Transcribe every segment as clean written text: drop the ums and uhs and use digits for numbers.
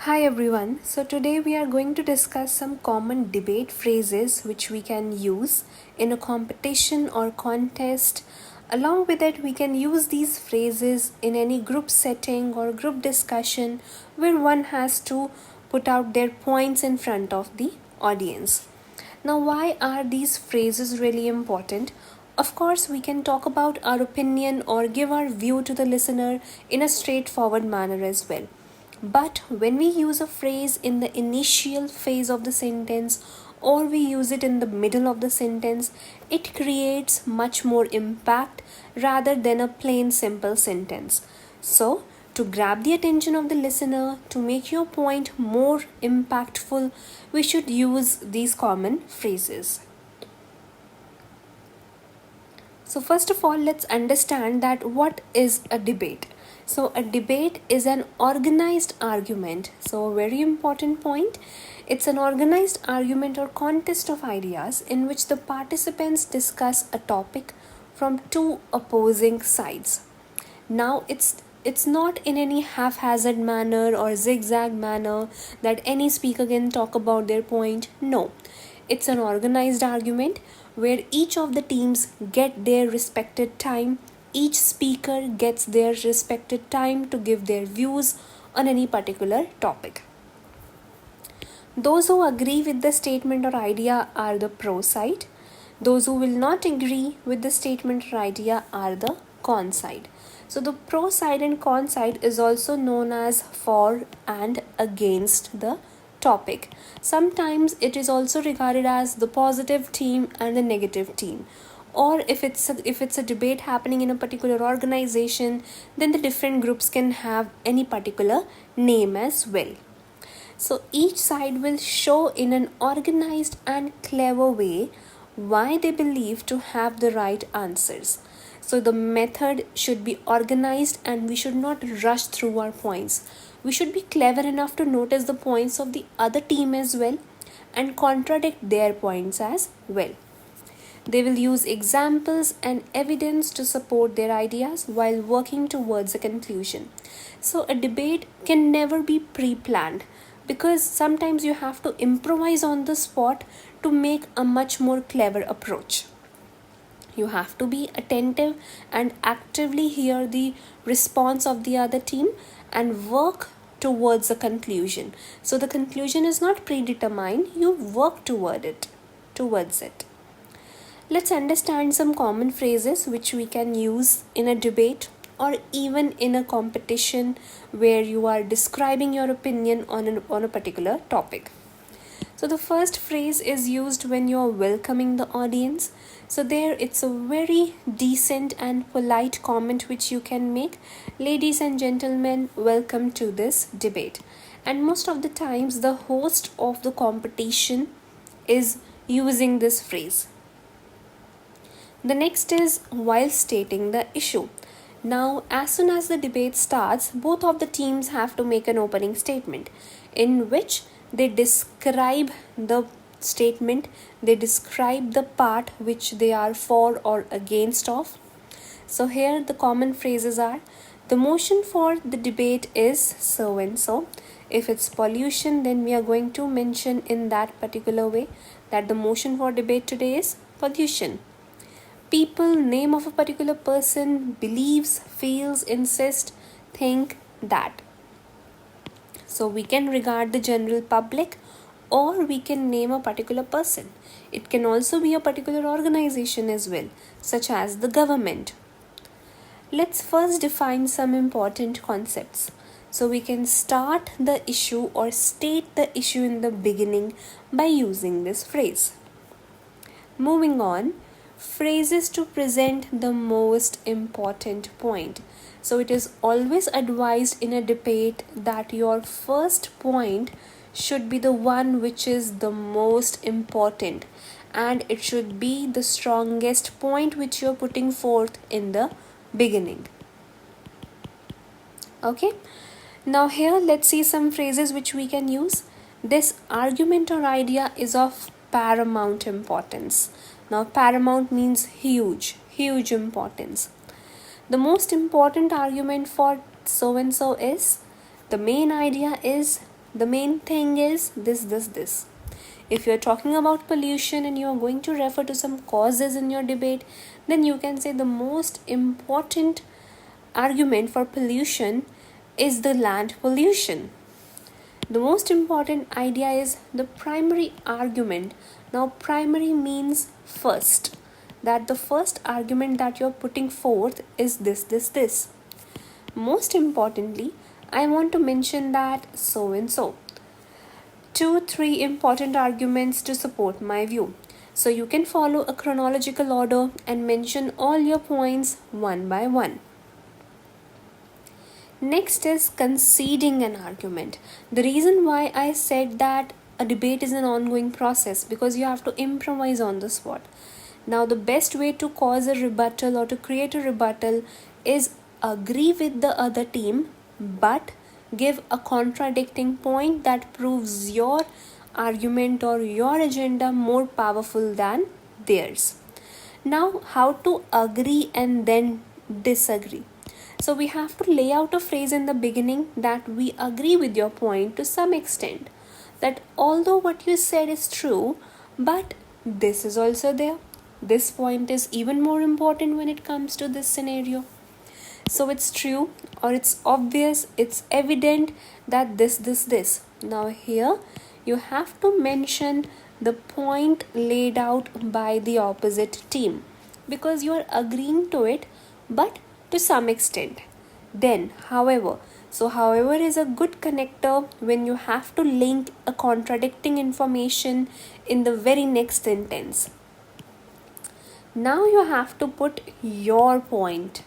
Hi everyone. So today we are going to discuss some common debate phrases which we can use in a competition or contest. Along with it, we can use these phrases in any group setting or group discussion where one has to put out their points in front of the audience. Now, why are these phrases really important? Of course, we can talk about our opinion or give our view to the listener in a straightforward manner as well. But when we use a phrase in the initial phase of the sentence or we use it in the middle of the sentence, it creates much more impact rather than a plain simple sentence. So, to grab the attention of the listener, to make your point more impactful, we should use these common phrases. So, first of all, let's understand that what is a debate. So, a debate is an organized argument. So, a very important point. It's an organized argument or contest of ideas in which the participants discuss a topic from two opposing sides. Now, it's not in any haphazard manner or zigzag manner that any speaker can talk about their point. No, it's an organized argument where each of the teams get their respected time. Each speaker gets their respected time to give their views on any particular topic. Those who agree with the statement or idea are the pro side. Those who will not agree with the statement or idea are the con side. So the pro side and con side is also known as for and against the topic. Sometimes it is also regarded as the positive team and the negative team. Or if it's a debate happening in a particular organization, then the different groups can have any particular name as well. So each side will show in an organized and clever way why they believe to have the right answers. So the method should be organized and we should not rush through our points. We should be clever enough to notice the points of the other team as well and contradict their points as well. They will use examples and evidence to support their ideas while working towards a conclusion. So, a debate can never be pre planned because sometimes you have to improvise on the spot to make a much more clever approach. You have to be attentive and actively hear the response of the other team and work towards a conclusion. So, the conclusion is not predetermined, you work towards it. Let's understand some common phrases which we can use in a debate or even in a competition where you are describing your opinion on a particular topic. So, the first phrase is used when you are welcoming the audience. So, there it's a very decent and polite comment which you can make. Ladies and gentlemen, welcome to this debate. And most of the times, the host of the competition is using this phrase. The next is while stating the issue. Now, as soon as the debate starts, both of the teams have to make an opening statement in which they describe the statement, they describe the part which they are for or against of. So, here the common phrases are the motion for the debate is so and so. If it's pollution, then we are going to mention in that particular way that the motion for debate today is pollution. People, name of a particular person, believes, feels, insist, think that. So we can regard the general public or we can name a particular person. It can also be a particular organization as well, such as the government. Let's first define some important concepts. So we can start the issue or state the issue in the beginning by using this phrase. Moving on, phrases to present the most important point. So it is always advised in a debate that your first point should be the one which is the most important and it should be the strongest point which you're putting forth in the beginning. Okay, now here let's see some phrases which we can use. This argument or idea is of paramount importance. Now, paramount means huge importance. The most important argument for so and so is, the main idea is, The main thing is this. If you're talking about pollution and you're going to refer to some causes in your debate, then you can say the most important argument for pollution is the land pollution. The most important idea is the primary argument. Now, primary means first. That the first argument that you're putting forth is this. Most importantly, I want to mention that so and so. 2-3 important arguments to support my view. So you can follow a chronological order and mention all your points one by one. Next is conceding an argument. The reason why I said that a debate is an ongoing process, because you have to improvise on the spot. Now, the best way to cause a rebuttal or to create a rebuttal is agree with the other team, but give a contradicting point that proves your argument or your agenda more powerful than theirs. Now, how to agree and then disagree? So we have to lay out a phrase in the beginning that we agree with your point to some extent. That although what you said is true, but this is also there. This point is even more important when it comes to this scenario. So it's true, or it's obvious, it's evident that this. Now here you have to mention the point laid out by the opposite team, because you are agreeing to it, but to some extent. Then, however is a good connector when you have to link a contradicting information in the very next sentence. Now you have to put your point.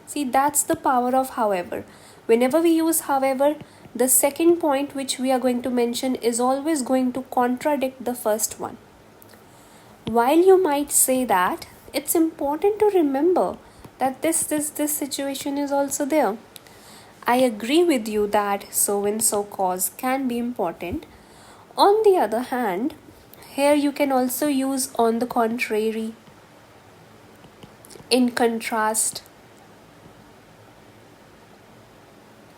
See, that's the power of however. Whenever we use however, the second point which we are going to mention is always going to contradict the first one. While you might say that, it's important to remember that this situation is also there. I agree with you that so and so cause can be important. On the other hand, here you can also use on the contrary, in contrast,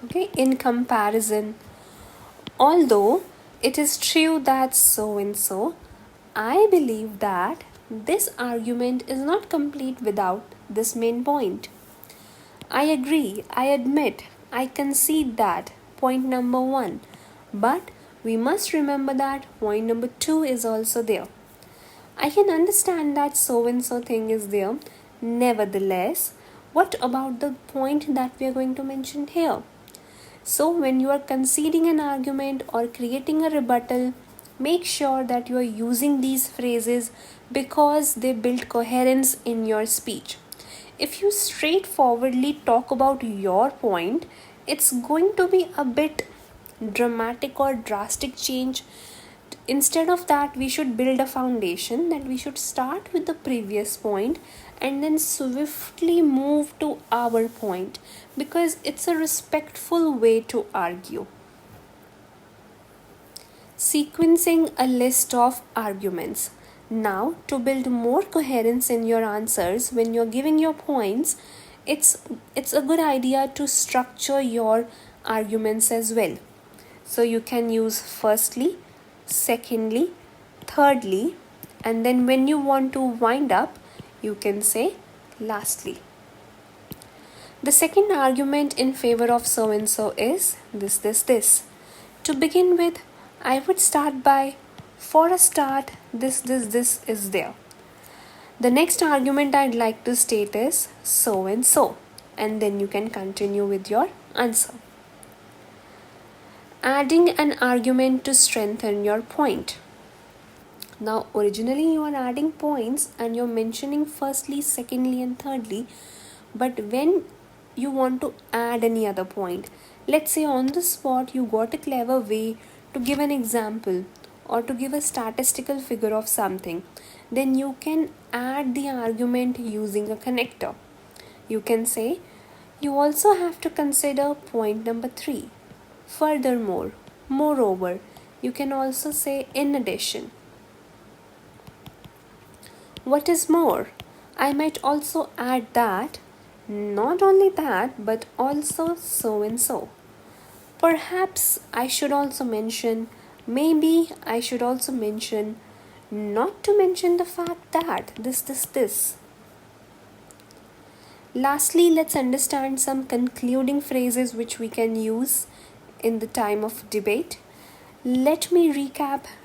okay, in comparison. Although it is true that so and so, I believe that this argument is not complete without this main point. I agree, I admit, I concede that point number 1, but we must remember that point number 2 is also there. I can understand that so and so thing is there. Nevertheless, what about the point that we are going to mention here? So when you are conceding an argument or creating a rebuttal, make sure that you are using these phrases because they build coherence in your speech. If you straightforwardly talk about your point, it's going to be a bit dramatic or drastic change. Instead of that, we should build a foundation that we should start with the previous point and then swiftly move to our point, because it's a respectful way to argue. Sequencing a list of arguments. Now, to build more coherence in your answers when you're giving your points, it's a good idea to structure your arguments as well. So you can use firstly, secondly, thirdly, and then when you want to wind up, you can say lastly. The second argument in favor of so and so is this. To begin with, I would start by, for a start, this is there. The next argument I'd like to state is so and so, and then you can continue with your answer. Adding an argument to strengthen your point. Now, originally you are adding points and you're mentioning firstly, secondly, and thirdly, but when you want to add any other point, let's say on the spot you got a clever way to give an example or to give a statistical figure of something, then you can add the argument using a connector. You can say, you also have to consider point number 3. Furthermore, moreover, you can also say in addition. What is more, I might also add that, not only that, but also so and so. Perhaps I should also mention, maybe I should also mention, not to mention the fact that this. Lastly, let's understand some concluding phrases which we can use in the time of debate. Let me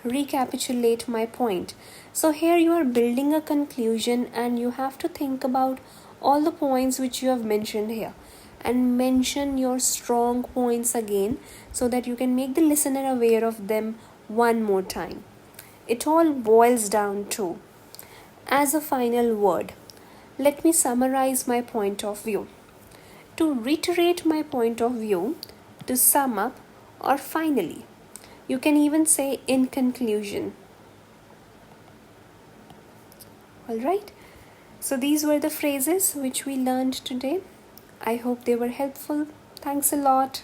recapitulate my point. So here you are building a conclusion and you have to think about all the points which you have mentioned here and mention your strong points again so that you can make the listener aware of them one more time. It all boils down to, as a final word, let me summarize my point of view. To reiterate my point of view, to sum up, or finally, you can even say in conclusion. Alright, so these were the phrases which we learned today. I hope they were helpful. Thanks a lot.